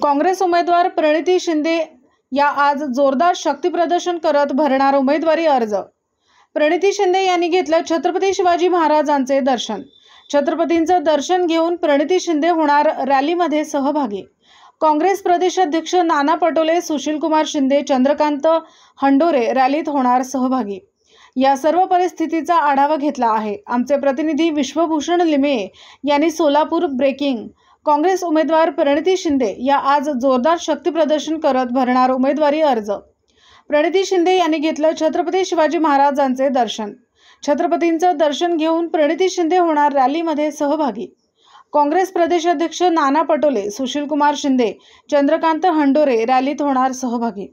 काँग्रेस उमेदवार प्रणिती शिंदे या आज जोरदार शक्तीप्रदर्शन करत भरणार उमेदवारी अर्ज। प्रणिती शिंदे यांनी घेतलं छत्रपती शिवाजी महाराजांचे दर्शन। छत्रपतींचं दर्शन घेऊन प्रणिती शिंदे होणार रॅलीमध्ये सहभागी। काँग्रेस प्रदेशाध्यक्ष नाना पटोले, सुशीलकुमार शिंदे, चंद्रकांत हंडोरे रॅलीत होणार सहभागी। या सर्व परिस्थितीचा आढावा घेतला आहे आमचे प्रतिनिधी विश्वभूषण लिमे यांनी। सोलापूर ब्रेकिंग। काँग्रेस उमेदवार प्रणिती शिंदे या आज जोरदार शक्तीप्रदर्शन करत भरणार उमेदवारी अर्ज। प्रणिती शिंदे यांनी घेतलं छत्रपती शिवाजी महाराजांचे दर्शन। छत्रपतींचं दर्शन घेऊन प्रणिती शिंदे होणार रॅलीमध्ये सहभागी। काँग्रेस प्रदेशाध्यक्ष नाना पटोले, सुशीलकुमार शिंदे, चंद्रकांत हंडोरे रॅलीत होणार सहभागी।